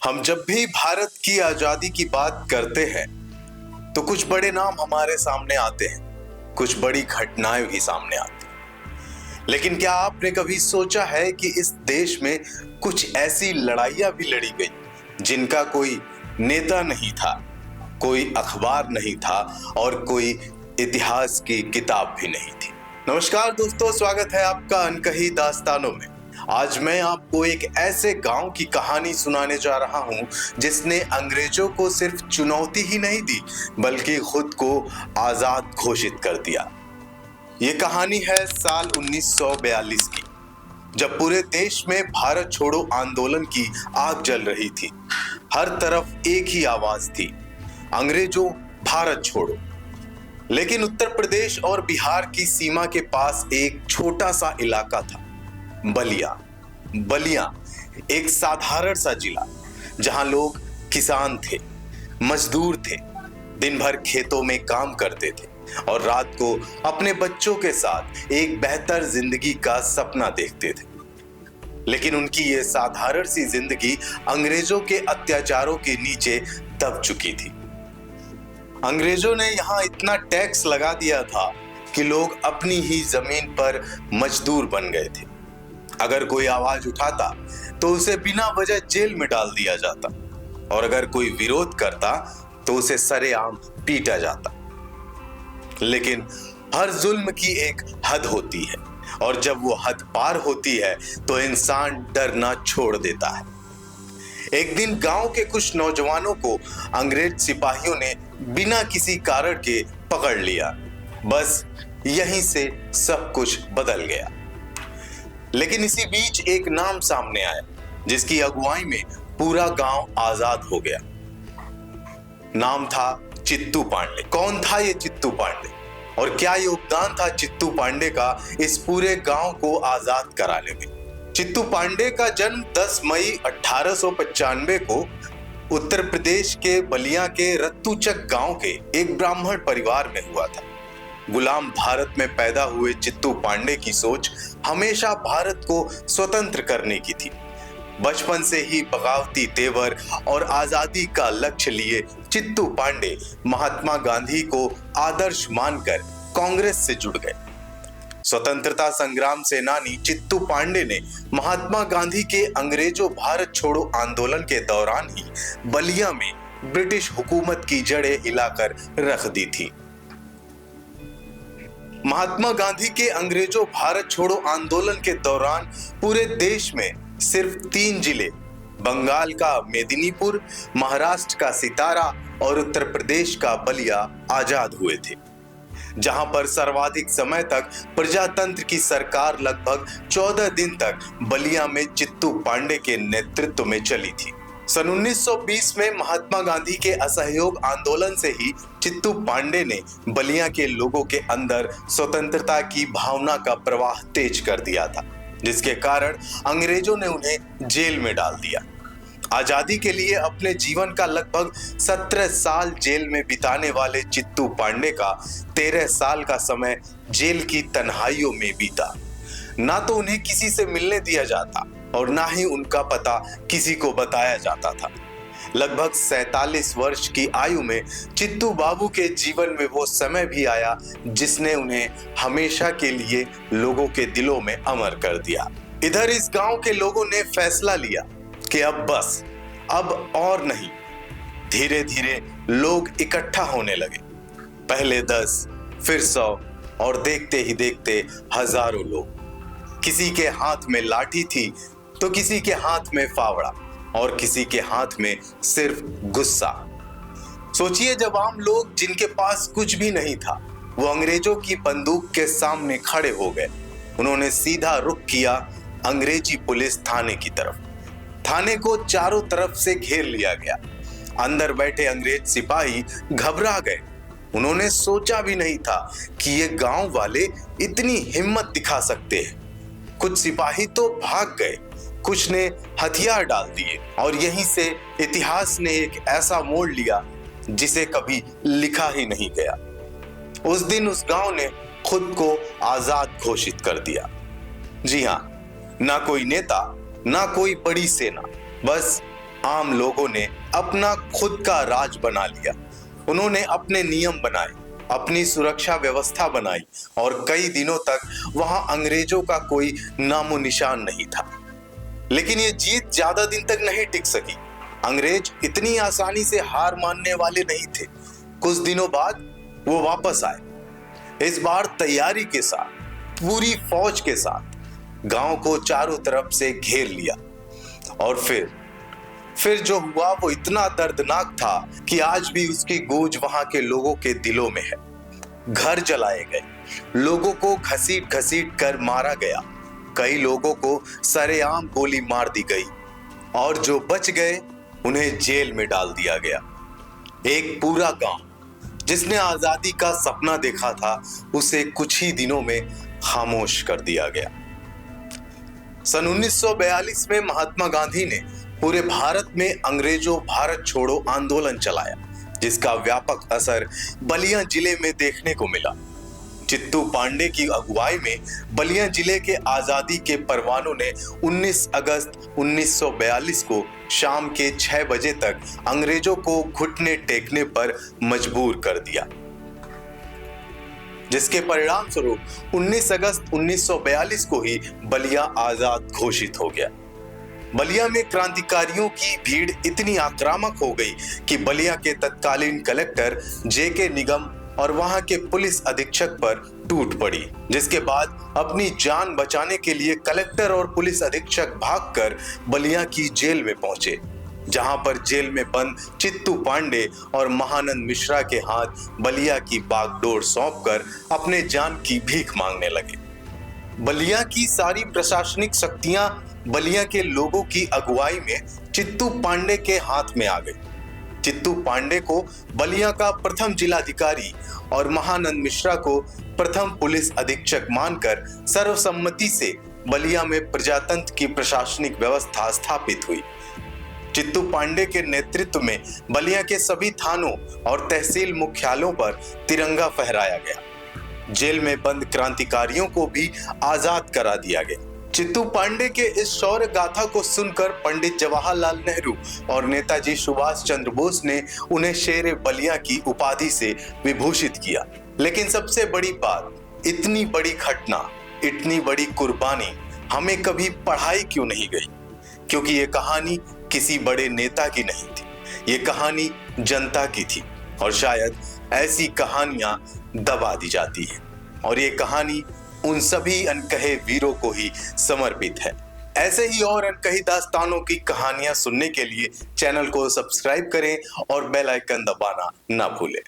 हम जब भी भारत की आजादी की बात करते हैं तो कुछ बड़े नाम हमारे सामने आते हैं, कुछ बड़ी घटनाएं भी सामने आती हैं। लेकिन क्या आपने कभी सोचा है कि इस देश में कुछ ऐसी लड़ाइयां भी लड़ी गई जिनका कोई नेता नहीं था, कोई अखबार नहीं था और कोई इतिहास की किताब भी नहीं थी। नमस्कार दोस्तों, स्वागत है आपका अनकही दास्तानों में। आज मैं आपको एक ऐसे गांव की कहानी सुनाने जा रहा हूं जिसने अंग्रेजों को सिर्फ चुनौती ही नहीं दी बल्कि खुद को आजाद घोषित कर दिया। ये कहानी है साल 1942 की, जब पूरे देश में भारत छोड़ो आंदोलन की आग जल रही थी। हर तरफ एक ही आवाज थी, अंग्रेजों भारत छोड़ो। लेकिन उत्तर प्रदेश और बिहार की सीमा के पास एक छोटा सा इलाका था, बलिया एक साधारण सा जिला जहां लोग किसान थे, मजदूर थे, दिन भर खेतों में काम करते थे और रात को अपने बच्चों के साथ एक बेहतर जिंदगी का सपना देखते थे। लेकिन उनकी ये साधारण सी जिंदगी अंग्रेजों के अत्याचारों के नीचे दब चुकी थी। अंग्रेजों ने यहाँ इतना टैक्स लगा दिया था कि लोग अपनी ही जमीन पर मजदूर बन गए थे। अगर कोई आवाज उठाता तो उसे बिना वजह जेल में डाल दिया जाता और अगर कोई विरोध करता तो उसे सरेआम पीटा जाता। लेकिन हर जुल्म की एक हद होती है और जब वो हद पार होती है तो इंसान डरना छोड़ देता है। एक दिन गांव के कुछ नौजवानों को अंग्रेज सिपाहियों ने बिना किसी कारण के पकड़ लिया। बस यहीं से सब कुछ बदल गया। लेकिन इसी बीच एक नाम सामने आया जिसकी अगुवाई में पूरा गांव आजाद हो गया। नाम था चित्तू पांडे। कौन था ये चित्तू पांडे और क्या योगदान था चित्तू पांडे का इस पूरे गांव को आजाद कराने में? चित्तू पांडे का जन्म 10 मई 1895 को उत्तर प्रदेश के बलिया के रत्तूचक गांव के एक ब्राह्मण परिवार में हुआ था। गुलाम भारत में पैदा हुए चित्तू पांडे की सोच हमेशा भारत को स्वतंत्र करने की थी। बचपन से ही बगावती तेवर और आजादी का लक्ष्य लिए चित्तू पांडे महात्मा गांधी को आदर्श मानकर कांग्रेस से जुड़ गए। स्वतंत्रता संग्राम सेनानी चित्तू पांडे ने महात्मा गांधी के अंग्रेजों भारत छोड़ो आंदोलन के दौरान ही बलिया में ब्रिटिश हुकूमत की जड़ें हिलाकर रख दी थी। महात्मा गांधी के अंग्रेजों भारत छोड़ो आंदोलन के दौरान पूरे देश में सिर्फ 3 जिले, बंगाल का मेदिनीपुर, महाराष्ट्र का सितारा और उत्तर प्रदेश का बलिया आजाद हुए थे, जहां पर सर्वाधिक समय तक प्रजातंत्र की सरकार लगभग 14 दिन तक बलिया में चित्तू पांडे के नेतृत्व में चली थी। सन 1920 में महात्मा गांधी के असहयोग आंदोलन से ही चित्तू पांडे ने बलिया के लोगों के अंदर स्वतंत्रता की भावना का प्रवाह तेज कर दिया था, जिसके कारण अंग्रेजों ने उन्हें जेल में डाल दिया। आजादी के लिए अपने जीवन का लगभग 17 साल जेल में बिताने वाले चित्तू पांडे का 13 साल का समय जेल की तन्हाइयों में बीता। ना तो उन्हें किसी से मिलने दिया जाता और ना ही उनका पता किसी को बताया जाता था। लगभग 47 वर्ष की आयु में चित्तू बाबू के जीवन में वो समय भी आया जिसने उन्हें हमेशा के लिए लोगों के दिलों में अमर कर दिया। इधर इस गांव के लोगों ने फैसला लिया कि अब बस, अब और नहीं। धीरे धीरे लोग इकट्ठा होने लगे, पहले 10, फिर 100 और देखते ही देखते हजारों लोग। किसी के हाथ में लाठी थी तो किसी के हाथ में फावड़ा और किसी के हाथ में सिर्फ गुस्सा। सोचिए, जब आम लोग जिनके पास कुछ भी नहीं था वो अंग्रेजों की बंदूक के सामने खड़े हो गए, उन्होंने सीधा रुख किया अंग्रेजी पुलिस थाने की तरफ। थाने को चारों तरफ से घेर लिया गया। अंदर बैठे अंग्रेज सिपाही घबरा गए। उन्होंने सोचा भी नहीं था कि ये गांव वाले इतनी हिम्मत दिखा सकते हैं। कुछ सिपाही तो भाग गए, कुछ ने हथियार डाल दिए और यहीं से इतिहास ने एक ऐसा मोड़ लिया जिसे कभी लिखा ही नहीं गया। उस दिन उस गांव ने खुद को आजाद घोषित कर दिया। जी हां, ना कोई नेता, ना कोई बड़ी सेना, बस आम लोगों ने अपना खुद का राज बना लिया। उन्होंने अपने नियम बनाए, अपनी सुरक्षा व्यवस्था बनाई और कई दिनों तक वहां अंग्रेजों का कोई नामो निशान नहीं था। लेकिन ये जीत ज्यादा दिन तक नहीं टिक सकी। अंग्रेज इतनी आसानी से हार मानने वाले नहीं थे। कुछ दिनों बाद वो वापस आए, इस बार तैयारी के साथ, पूरी फौज के साथ। गांव को चारों तरफ से घेर लिया और फिर जो हुआ वो इतना दर्दनाक था कि आज भी उसकी गूंज वहां के लोगों के दिलों में है। घर जलाए गए, लोगों को घसीट घसीट कर मारा गया, कई लोगों को सरेआम गोली मार दी गई और जो बच गए उन्हें जेल में डाल दिया गया। एक पूरा गांव जिसने आजादी का सपना देखा था, उसे कुछ ही दिनों में खामोश कर दिया गया। सन 1942 में महात्मा गांधी ने पूरे भारत में अंग्रेजों भारत छोड़ो आंदोलन चलाया, जिसका व्यापक असर बलिया जिले में देखने को मिला। चित्तू पांडे की अगुवाई में बलिया जिले के आजादी के परवानों ने 19 अगस्त 1942 को शाम के 6 बजे तक अंग्रेजों को घुटने टेकने पर मजबूर कर दिया, जिसके परिणाम स्वरूप 19 अगस्त 1942 को ही बलिया आजाद घोषित हो गया। बलिया में क्रांतिकारियों की भीड़ इतनी आक्रामक हो गई कि बलिया के तत्कालीन कलेक्टर जेके निगम और वहां के पुलिस अधीक्षक पर टूट पड़ी, जिसके बाद अपनी जान बचाने के लिए कलेक्टर और पुलिस अधीक्षक भागकर बलिया की जेल में पहुंचे, जहां पर जेल में बंद चित्तू पांडे और महानंद मिश्रा के हाथ बलिया की बागडोर सौंपकर अपने जान की भीख मांगने लगे। बलिया की सारी प्रशासनिक शक्तियां बलिया के लोगों की अगुवाई में चित्तू पांडे के हाथ में आ गई। चित्तू पांडे को बलिया का प्रथम जिलाधिकारी और महानंद मिश्रा को प्रथम पुलिस अधीक्षक मानकर सर्वसम्मति से बलिया में प्रजातंत्र की प्रशासनिक व्यवस्था स्थापित हुई। चित्तू पांडे के नेतृत्व में बलिया के सभी थानों और तहसील मुख्यालयों पर तिरंगा फहराया गया। जेल में बंद क्रांतिकारियों को भी आजाद करा दिया गया। चित्तू पांडे के इस शौर्य गाथा को सुनकर पंडित जवाहरलाल नेहरू और नेताजी सुभाष चंद्र बोस ने उन्हें शेरे बलिया की उपाधि से विभूषित किया। लेकिन सबसे बड़ी बात, इतनी बड़ी घटना, इतनी बड़ी कुर्बानी हमें कभी पढ़ाई क्यों नहीं गई? क्योंकि ये कहानी किसी बड़े नेता की नहीं थी, ये कहानी जनता की थी और शायद ऐसी कहानियां दबा दी जाती हैं और ये कहानी उन सभी अनकहे वीरों को ही समर्पित है। ऐसे ही और अनकही दास्तानों की कहानियां सुनने के लिए चैनल को सब्सक्राइब करें और बेल आइकन दबाना ना भूलें।